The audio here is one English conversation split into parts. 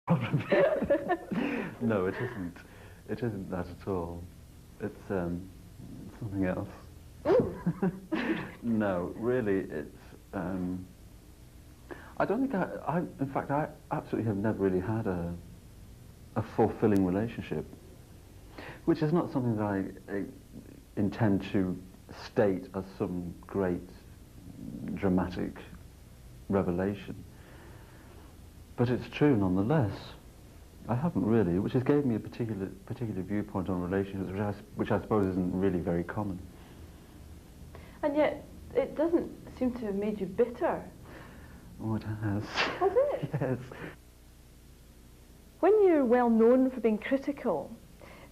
problem. No, it isn't. It isn't that at all. It's something else. No, really, it's. I don't think in fact, I absolutely have never really had a fulfilling relationship, which is not something that I intend to state as some great dramatic revelation. But it's true nonetheless. I haven't really, which has gave me a particular viewpoint on relationships, which I suppose isn't really very common. And yet, it doesn't seem to have made you bitter. Oh, it has. Has it? Yes. When you're well known for being critical,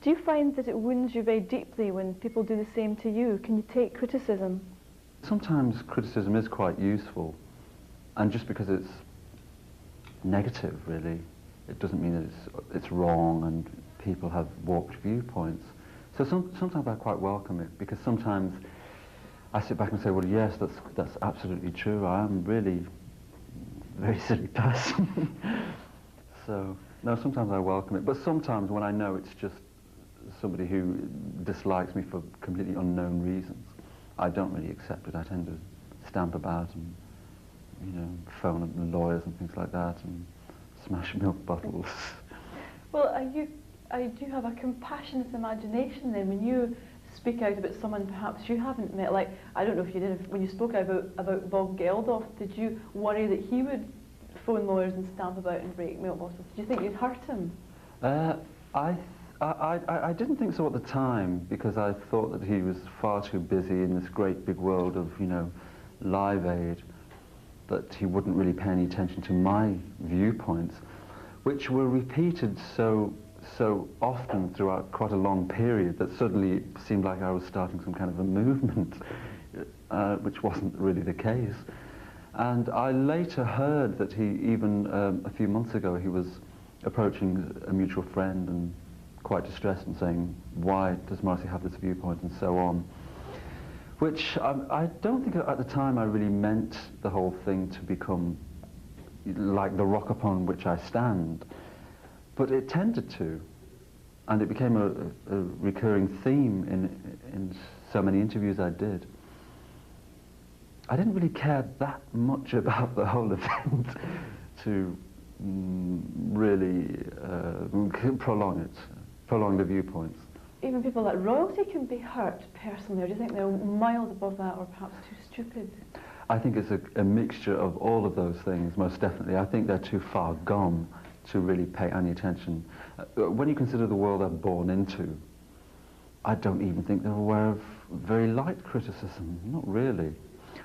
do you find that it wounds you very deeply when people do the same to you? Can you take criticism? Sometimes criticism is quite useful, and just because it's negative, really, it doesn't mean that it's wrong and people have warped viewpoints. So sometimes I quite welcome it, because sometimes I sit back and say, well, yes, that's absolutely true. I am really a very silly person. So, no, sometimes I welcome it. But sometimes when I know it's just somebody who dislikes me for completely unknown reasons, I don't really accept it. I tend to stamp about and, you know, phone up the lawyers and things like that and smash milk bottles. Well, do you have a compassionate imagination then when you speak out about someone perhaps you haven't met? Like, I don't know if you did, when you spoke about Bob Geldof, did you worry that he would phone lawyers and stamp about and break milk bottles? Did you think you'd hurt him? I didn't think so at the time, because I thought that he was far too busy in this great big world of, you know, Live Aid, that he wouldn't really pay any attention to my viewpoints, which were repeated so often throughout quite a long period that suddenly it seemed like I was starting some kind of a movement, which wasn't really the case. And I later heard that he even, a few months ago, he was approaching a mutual friend and quite distressed and saying, why does Morrissey have this viewpoint, and so on. Which I don't think at the time I really meant the whole thing to become like the rock upon which I stand, but it tended to, and it became a recurring theme in so many interviews I did. I didn't really care that much about the whole event to really prolong the viewpoints. Even people like royalty can be hurt personally, or do you think they're miles above that, or perhaps too stupid? I think it's a mixture of all of those things, most definitely. I think they're too far gone to really pay any attention. When you consider the world they're born into, I don't even think they're aware of very light criticism, not really.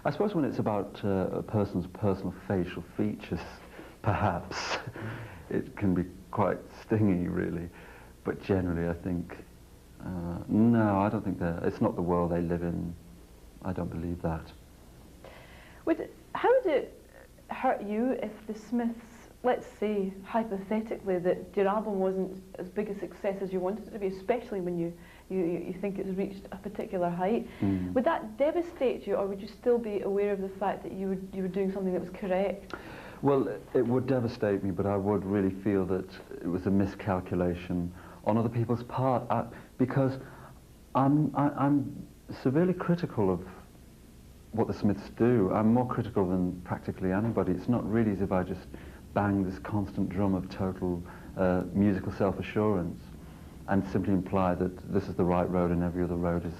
I suppose when it's about a person's personal facial features, perhaps, it can be quite stingy, really. But generally, I think, no, I don't think it's not the world they live in. I don't believe that. How would it hurt you if the Smiths, let's say, hypothetically, that your album wasn't as big a success as you wanted it to be, especially when you think it's reached a particular height? Would that devastate you, or would you still be aware of the fact that you were doing something that was correct? Well, it would devastate me, but I would really feel that it was a miscalculation on other people's part, because I'm severely critical of what the Smiths do. I'm more critical than practically anybody. It's not really as if I just bang this constant drum of total musical self-assurance and simply imply that this is the right road and every other road is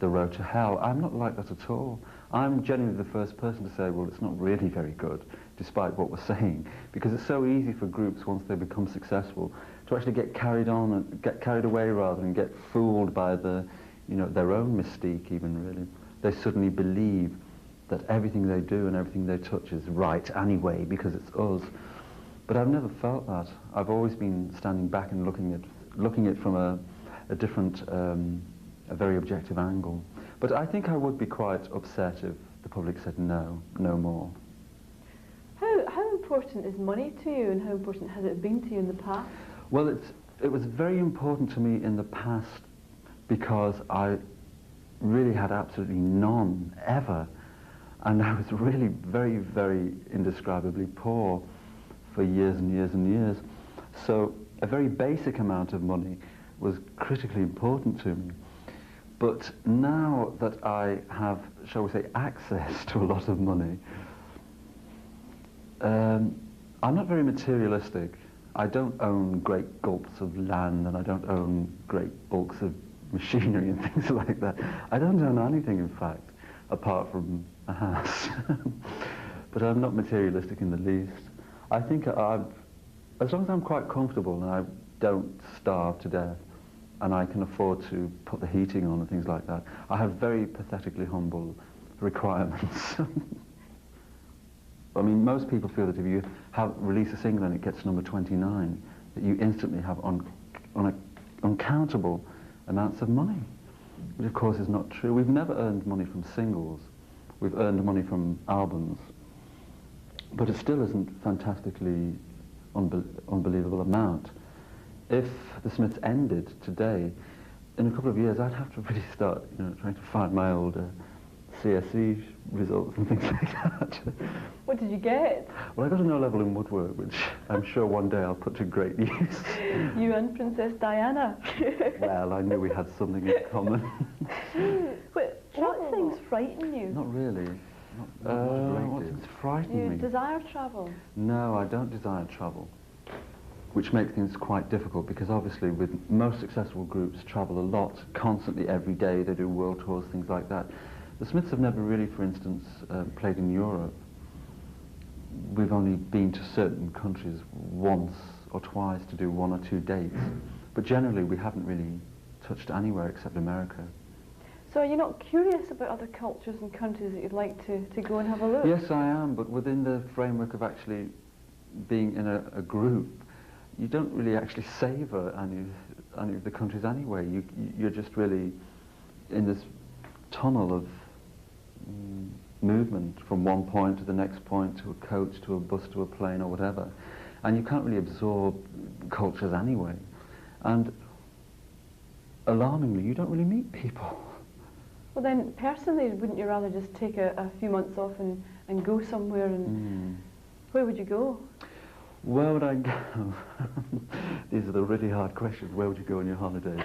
the road to hell. I'm not like that at all. I'm generally the first person to say, well, it's not really very good, despite what we're saying, because it's so easy for groups, once they become successful, to actually get carried on and get carried away rather than get fooled by the, you know, their own mystique even, really. They suddenly believe that everything they do and everything they touch is right anyway because it's us. But I've never felt that. I've always been standing back and looking at it from a different, a very objective angle. But I think I would be quite upset if the public said no, no more. How important is money to you, and how important has it been to you in the past? Well, it was very important to me in the past because I really had absolutely none, ever. And I was really very, very indescribably poor for years and years and years. So a very basic amount of money was critically important to me. But now that I have, shall we say, access to a lot of money, I'm not very materialistic. I don't own great gulps of land, and I don't own great bulks of machinery and things like that. I don't own anything, in fact, apart from a house. But I'm not materialistic in the least. I think as long as I'm quite comfortable and I don't starve to death, and I can afford to put the heating on and things like that, I have very pathetically humble requirements. I mean, most people feel that if you release a single and it gets number 29, that you instantly have uncountable amounts of money, which of course is not true. We've never earned money from singles. We've earned money from albums. But it still isn't fantastically unbelievable amount. If the Smiths ended today, in a couple of years I'd have to really start, trying to find my old CSE results and things like that. What did you get? Well, I got an O level in woodwork, which I'm sure one day I'll put to great use. You and Princess Diana. Well, I knew we had something in common. What things frighten you? Not really. What things frighten me? Do you desire travel? No, I don't desire travel, which makes things quite difficult, because obviously with most successful groups travel a lot, constantly, every day. They do world tours, things like that. The Smiths have never really, for instance, played in Europe. We've only been to certain countries once or twice to do 1 or 2 dates, but generally we haven't really touched anywhere except America. So are you not curious about other cultures and countries that you'd like to go and have a look? Yes, I am, but within the framework of actually being in a group, you don't really actually savour any of the countries anyway. You're just really in this tunnel of movement from one point to the next point, to a coach, to a bus, to a plane, or whatever. And you can't really absorb cultures anyway. And alarmingly, you don't really meet people. Well then, personally, wouldn't you rather just take a few months off and go somewhere? And where would you go? Where would I go? These are the really hard questions. Where would you go on your holidays?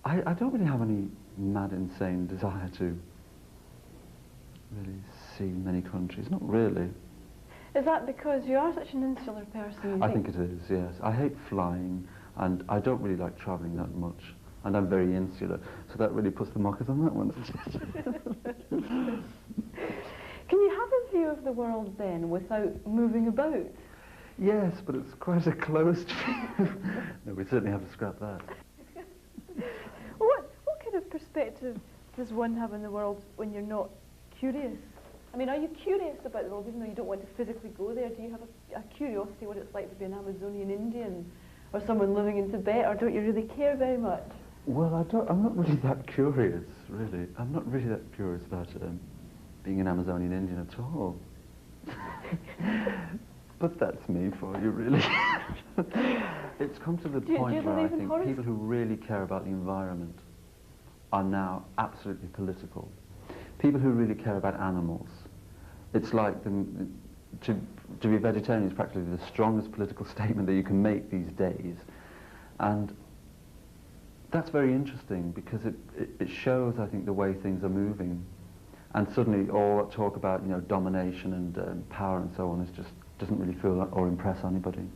I don't really have any mad, insane desire to really see many countries. Not really. Is that because you are such an insular person? I think it is, yes. I hate flying, and I don't really like travelling that much. And I'm very insular, so that really puts the mockers on that one. Can you have a view of the world then without moving about? Yes, but it's quite a closed view. No, we certainly have to scrap that. What kind of perspective does one have in the world when you're not curious? I mean, are you curious about the world even though you don't want to physically go there? Do you have a curiosity what it's like to be an Amazonian Indian or someone living in Tibet, or don't you really care very much? Well, I'm not really that curious, really. I'm not really that curious about being an Amazonian Indian at all. But that's me for you, really. It's come to the point where I think people who really care about the environment are now absolutely political. People who really care about animals. It's like to be vegetarian is practically the strongest political statement that you can make these days. And that's very interesting, because it shows, I think, the way things are moving. And suddenly all that talk about, domination and power and so on doesn't really feel or impress anybody.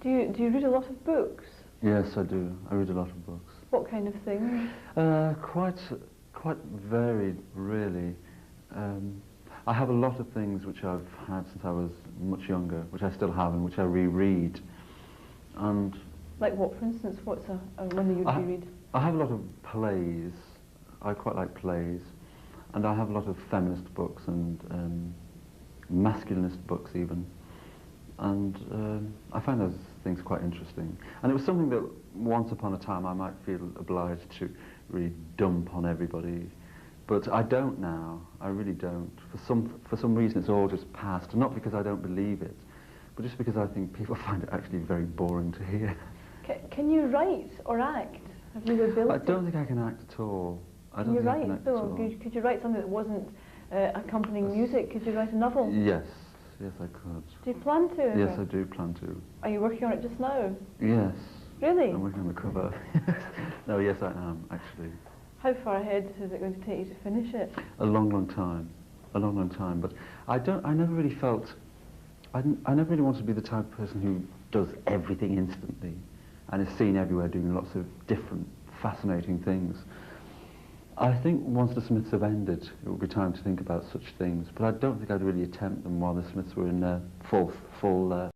Do you read a lot of books? Yes, I do. I read a lot of books. What kind of things? Quite varied, really. I have a lot of things which I've had since I was much younger, which I still have and which I reread. And like what, for instance? What's one that you reread? I have a lot of plays. I quite like plays. And I have a lot of feminist books and masculinist books even. And I find those things quite interesting. And it was something that once upon a time I might feel obliged to really dump on everybody. But I don't now. I really don't. For some reason it's all just passed. Not because I don't believe it, but just because I think people find it actually very boring to hear. Can you write or act? Have you the ability? I don't think I can act at all. I don't think I can act at all. Could you write something that wasn't accompanying music? Could you write a novel? Yes, yes I could. Do you plan to? Yes, I do plan to. Are you working on it just now? Yes. Really? I'm working on the cover. No, yes I am, actually. How far ahead is it going to take you to finish it? A long, long time. A long, long time. But I never really felt, I never really wanted to be the type of person who does everything instantly and is seen everywhere doing lots of different, fascinating things. I think once the Smiths have ended, it will be time to think about such things. But I don't think I'd really attempt them while the Smiths were in their full